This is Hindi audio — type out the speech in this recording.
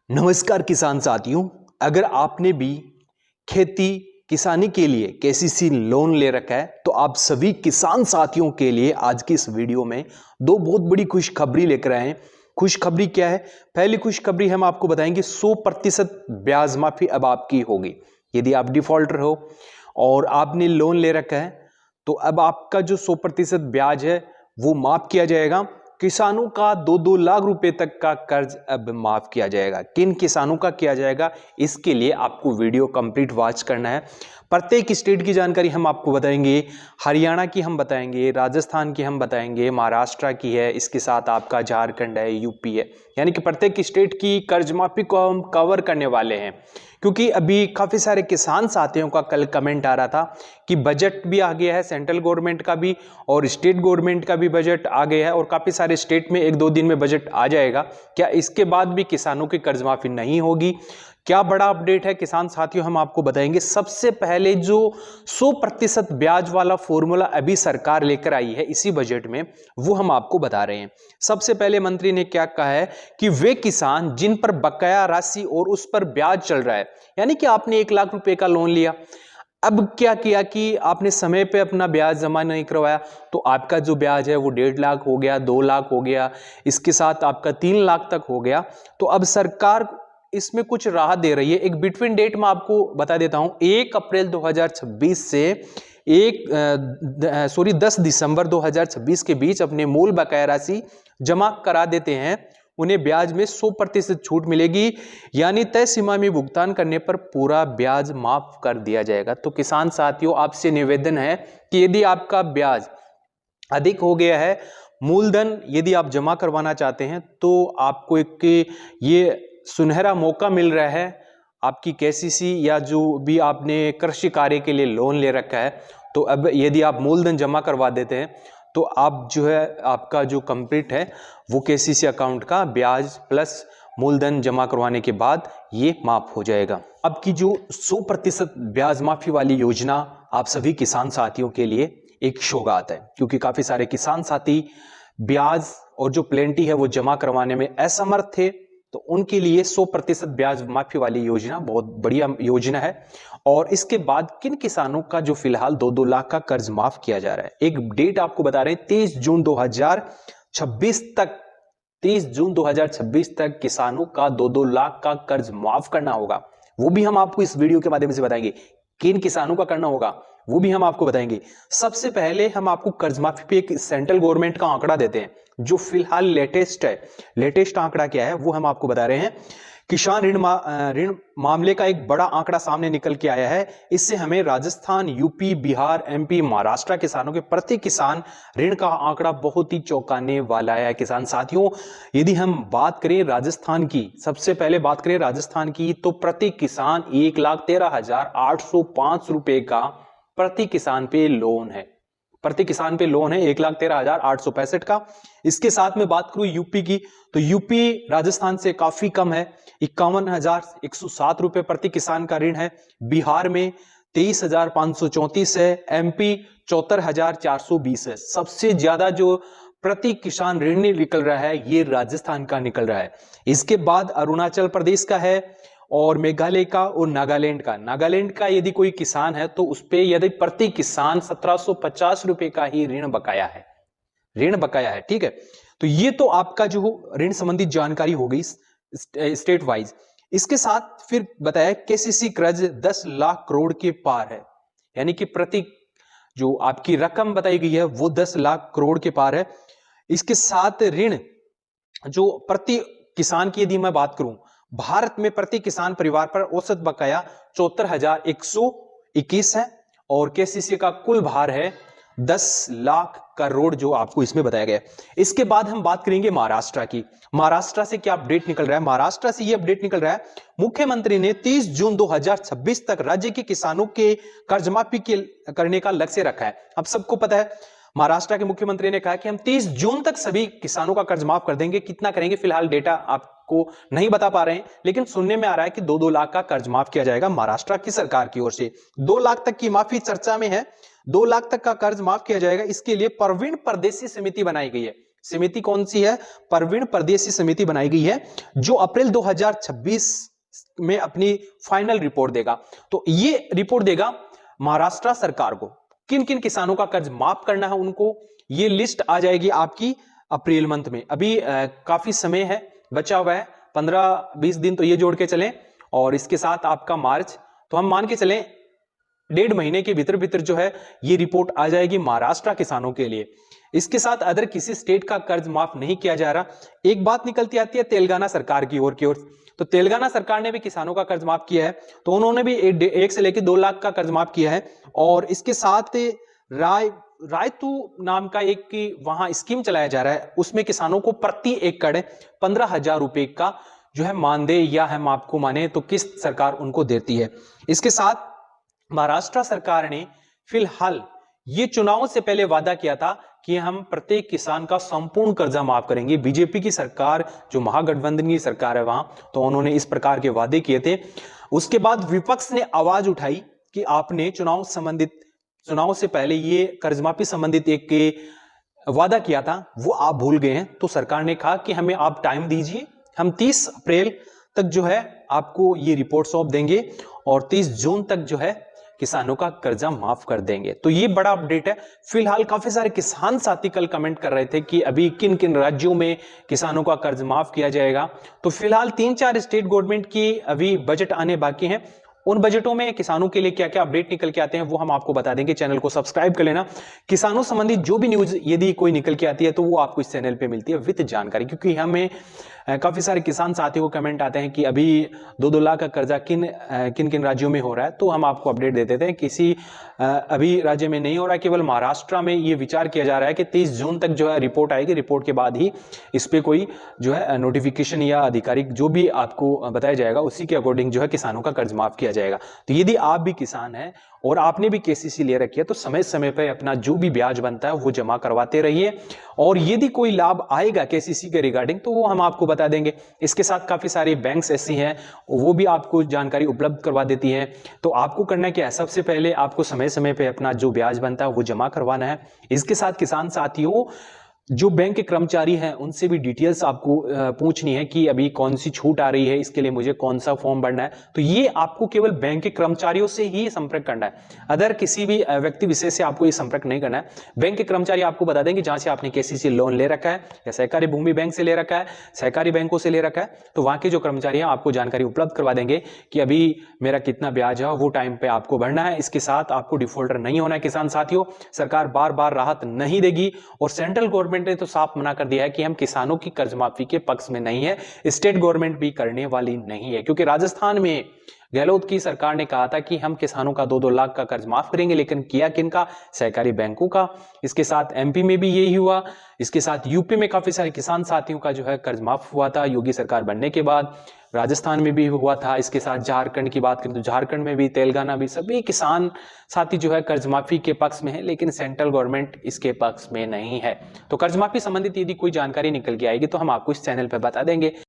नमस्कार किसान साथियों। अगर आपने भी खेती किसानी के लिए केसीसी लोन ले रखा है तो आप सभी किसान साथियों के लिए आज की इस वीडियो में दो बहुत बड़ी खुशखबरी लेकर आए हैं। खुशखबरी क्या है? पहली खुशखबरी हम आपको बताएंगे 100% ब्याज माफी अब आपकी होगी। यदि आप डिफॉल्टर हो और आपने लोन ले रखा है तो अब आपका जो 100% ब्याज है वो माफ किया जाएगा। किसानों का 2-2 लाख रुपए तक का कर्ज अब माफ किया जाएगा। किन किसानों का किया जाएगा, इसके लिए आपको वीडियो कंप्लीट वॉच करना है। प्रत्येक स्टेट की जानकारी हम आपको बताएंगे। हरियाणा की हम बताएंगे, राजस्थान की हम बताएंगे, महाराष्ट्र की है, इसके साथ आपका झारखंड है, यूपी है, यानी कि प्रत्येक स्टेट की कर्ज माफी को हम कवर करने वाले हैं। क्योंकि अभी काफी सारे किसान साथियों का कल कमेंट आ रहा था कि बजट भी आ गया है, सेंट्रल गवर्नमेंट का भी और स्टेट गवर्नमेंट का भी बजट आ गया है और काफी सारे स्टेट में 1-2 दिन में बजट आ जाएगा। क्या इसके बाद भी किसानों की कर्ज माफी नहीं होगी? क्या बड़ा अपडेट है किसान साथियों, हम आपको बताएंगे। सबसे पहले जो 100% ब्याज वाला फॉर्मूला अभी सरकार लेकर आई है इसी बजट में, वो हम आपको बता रहे हैं। सबसे पहले मंत्री ने क्या कहा है कि वे किसान जिन पर बकाया राशि और उस पर ब्याज चल रहा है, यानी कि आपने 1 लाख रुपए का लोन लिया, अब क्या किया कि आपने समय पे अपना ब्याज जमा नहीं करवाया तो आपका जो ब्याज है वो 1.5 लाख हो गया, 2 लाख हो गया, इसके साथ आपका 3 लाख तक हो गया। तो अब सरकार इसमें कुछ राहत दे रही है। एक बिटवीन डेट में आपको बता देता हूं, 1 अप्रैल 2026 से 10 दिसंबर 2026 के बीच अपने मूल बकाया राशि जमा करा देते हैं, उन्हें ब्याज में 100% छूट मिलेगी, यानी तय सीमा में भुगतान करने पर पूरा ब्याज माफ कर दिया जाएगा। तो किसान साथियों, आपसे निवेदन है कि यदि आपका ब्याज अधिक हो गया है, मूलधन यदि आप जमा करवाना चाहते हैं तो आपको एक ये सुनहरा मौका मिल रहा है। आपकी केसीसी या जो भी आपने कृषि कार्य के लिए लोन ले रखा है, तो अब यदि आप मूलधन जमा करवा देते हैं तो आप जो है आपका जो कंप्लीट है वो केसीसी अकाउंट का ब्याज प्लस मूलधन जमा करवाने के बाद ये माफ हो जाएगा। अब की जो 100% ब्याज माफी वाली योजना आप सभी किसान साथियों के लिए एक सौगात है, क्योंकि काफी सारे किसान साथी ब्याज और जो प्लेंटी है वो जमा करवाने में असमर्थ थे, तो उनके लिए 100% ब्याज माफी वाली योजना बहुत बढ़िया योजना है। और इसके बाद किन किसानों का जो फिलहाल 2-2 लाख का कर्ज माफ किया जा रहा है, एक डेट आपको बता रहे हैं, 30 जून 2026 तक, 30 जून 2026 तक किसानों का 2-2 लाख का कर्ज माफ करना होगा। वो भी हम आपको इस वीडियो के माध्यम से बताएंगे। किन किसानों का करना होगा वो भी हम आपको बताएंगे। सबसे पहले हम आपको कर्ज माफी पे एक सेंट्रल गवर्नमेंट का आंकड़ा देते हैं जो फिलहाल लेटेस्ट है। लेटेस्ट आंकड़ा क्या है वो हम आपको बता रहे हैं। किसान ऋण मामले का एक बड़ा आंकड़ा सामने निकल के आया है। इससे हमें राजस्थान, यूपी, बिहार, एमपी, महाराष्ट्र किसानों के प्रति किसान ऋण का आंकड़ा बहुत ही चौंकाने वाला है। किसान साथियों, यदि हम बात करें राजस्थान की, सबसे पहले बात करें राजस्थान की, तो प्रति किसान 1,13,805 रुपए का प्रति किसान पे लोन है। प्रति किसान पे लोन है 1,13,865 का। इसके साथ में बात करूं यूपी की, तो यूपी राजस्थान से काफी कम है, 51,107 रुपए प्रति किसान का ऋण है। बिहार में 23,534 है, एमपी 74,420 है। सबसे ज्यादा जो प्रति किसान ऋण निकल रहा है ये राजस्थान का निकल रहा है। इसके बाद अरुणाचल प्रदेश का है और मेघालय का और नागालैंड का। नागालैंड का यदि कोई किसान है तो उस पे यदि प्रति किसान 1750 रुपए का ही ऋण बकाया है, ऋण बकाया है। ठीक है, तो ये तो आपका जो ऋण संबंधी जानकारी हो गई स्टेट वाइज। इसके साथ फिर बताया केसीसी कर्ज 10 लाख करोड़ के पार है, यानी कि प्रति जो आपकी रकम बताई गई है वो 10 लाख करोड़ के पार है। इसके साथ ऋण जो प्रति किसान की यदि मैं बात करूं, भारत में प्रति किसान परिवार पर औसत बकाया 74,121 है और केसीसी का कुल भार है 10 लाख करोड़ जो आपको इसमें बताया गया है। इसके बाद हम बात करेंगे महाराष्ट्र की। महाराष्ट्र से क्या अपडेट निकल रहा है? महाराष्ट्र से ये अपडेट निकल रहा है, मुख्यमंत्री ने 30 जून 2026 तक राज्य के किसानों के कर्ज माफी करने का लक्ष्य रखा है। अब सबको पता है महाराष्ट्र के मुख्यमंत्री ने कहा कि हम 30 जून तक सभी किसानों का कर्ज माफ कर देंगे। कितना करेंगे फिलहाल डेटा आपको नहीं बता पा रहे हैं, लेकिन सुनने में आ रहा है कि 2-2 लाख का कर्ज माफ किया जाएगा महाराष्ट्र की सरकार की ओर से। 2 लाख तक की माफी चर्चा में है, 2 लाख तक का कर्ज माफ किया जाएगा। इसके लिए प्रवीण परदेशी समिति बनाई गई है। समिति कौन सी है? प्रवीण परदेशी समिति बनाई गई है, जो अप्रैल 2026 में अपनी फाइनल रिपोर्ट देगा। तो ये रिपोर्ट देगा महाराष्ट्र सरकार को किन किन किसानों का कर्ज माफ करना है उनको। ये लिस्ट आ जाएगी आपकी अप्रैल मंथ में। अभी काफी समय है, बचा हुआ है 15-20 दिन, तो ये जोड़ के चलें, और इसके साथ आपका मार्च, तो हम मान के चलें 1.5 महीने के भीतर भीतर जो है ये रिपोर्ट आ जाएगी महाराष्ट्र किसानों के लिए। इसके साथ अदर किसी स्टेट का कर्ज माफ नहीं किया जा रहा। एक बात निकलती आती है तेलंगाना सरकार की ओर तो तेलंगाना सरकार ने भी किसानों का कर्ज माफ किया है, तो उन्होंने भी 1 से लेकर 2 लाख का कर्ज माफ किया है। और इसके साथ रायतू नाम का एक की वहां स्कीम चलाया जा रहा है, उसमें किसानों को प्रति एकड़ 15,000 रुपए का जो है मानदेय या हम आपको माने तो किस्त सरकार उनको देती है। इसके साथ महाराष्ट्र सरकार ने फिलहाल ये चुनाव से पहले वादा किया था कि हम प्रत्येक किसान का संपूर्ण कर्जा माफ करेंगे। बीजेपी की सरकार, जो महागठबंधन की सरकार है वहां, तो उन्होंने इस प्रकार के वादे किए थे। उसके बाद विपक्ष ने आवाज उठाई कि आपने चुनाव से पहले ये कर्ज माफी संबंधित एक वादा किया था, वो आप भूल गए हैं। तो सरकार ने कहा कि हमें आप टाइम दीजिए, हम 30 अप्रैल तक जो है आपको ये रिपोर्ट सौंप देंगे और 30 जून तक जो है किसानों का कर्जा माफ कर देंगे। तो ये बड़ा अपडेट है। फिलहाल काफी सारे किसान साथी कल कमेंट कर रहे थे कि अभी किन किन राज्यों में किसानों का कर्ज माफ किया जाएगा। तो फिलहाल 3-4 स्टेट गवर्नमेंट की अभी बजट आने बाकी हैं। उन बजटों में किसानों के लिए क्या क्या अपडेट निकल के आते हैं वो हम आपको बता देंगे। चैनल को सब्सक्राइब कर लेना। किसानों संबंधित जो भी न्यूज यदि कोई निकल के आती है तो वो आपको इस चैनल पे मिलती है विद जानकारी, क्योंकि हमें काफी सारे किसान साथियों को कमेंट आते हैं कि अभी 2-2 लाख का कर्जा किन किन राज्यों में हो रहा है, तो हम आपको अपडेट दे देते हैं। किसी अभी राज्य में नहीं हो रहा है, केवल महाराष्ट्र में ये विचार किया जा रहा है कि 30 जून तक जो है रिपोर्ट आएगी, रिपोर्ट के बाद ही इस पे कोई जो है नोटिफिकेशन या आधिकारिक जो भी आपको बताया जाएगा उसी के अकॉर्डिंग जो है किसानों का कर्ज माफ किया जाएगा। तो यदि आप भी किसान हैं और आपने भी केसीसी ले रखी है तो समय समय पर अपना जो भी ब्याज बनता है वो जमा करवाते रहिए, और यदि कोई लाभ आएगा केसीसी के रिगार्डिंग तो वो हम आपको बता देंगे। इसके साथ काफी सारी बैंक्स ऐसी हैं वो भी आपको जानकारी उपलब्ध करवा देती हैं। तो आपको करना क्या है, सबसे पहले आपको समय समय पे अपना जो ब्याज बनता है वो जमा करवाना है। इसके साथ किसान साथियों, जो बैंक के कर्मचारी हैं उनसे भी डिटेल्स आपको पूछनी है कि अभी कौन सी छूट आ रही है, इसके लिए मुझे कौन सा फॉर्म भरना है। तो ये आपको केवल बैंक के कर्मचारियों से ही संपर्क करना है, अदर किसी भी व्यक्ति विशेष से आपको ये संपर्क नहीं करना है। बैंक के कर्मचारी आपको बता देंगे जहां से आपने केसीसी लोन ले रखा है या सहकारी भूमि बैंक से ले रखा है, सहकारी बैंकों से ले रखा है, तो वहां के जो कर्मचारी हैं आपको जानकारी उपलब्ध करवा देंगे कि अभी मेरा कितना ब्याज है, वो टाइम पे आपको भरना है। इसके साथ आपको डिफॉल्टर नहीं होना है। किसान साथियों, सरकार बार बार राहत नहीं देगी और सेंट्रल गवर्नमेंट ने तो साफ मना कर दिया है कि हम किसानों की कर्ज माफी के पक्ष में नहीं है, स्टेट गवर्नमेंट भी करने वाली नहीं है। क्योंकि राजस्थान में गहलोत की सरकार ने कहा था कि हम किसानों का 2-2 लाख का कर्ज माफ करेंगे, लेकिन किया किनका? सहकारी बैंकों का। इसके साथ एमपी में भी यही हुआ। इसके साथ यूपी में काफी सारे किसान साथियों का जो है कर्ज माफ हुआ था योगी सरकार बनने के बाद। राजस्थान में भी हुआ था। इसके साथ झारखंड की बात करें तो झारखंड में भी, तेलंगाना भी, सभी किसान साथी जो है कर्ज माफी के पक्ष में है, लेकिन सेंट्रल गवर्नमेंट इसके पक्ष में नहीं है। तो कर्ज माफी संबंधित यदि कोई जानकारी निकल के आएगी तो हम आपको इस चैनल पर बता देंगे।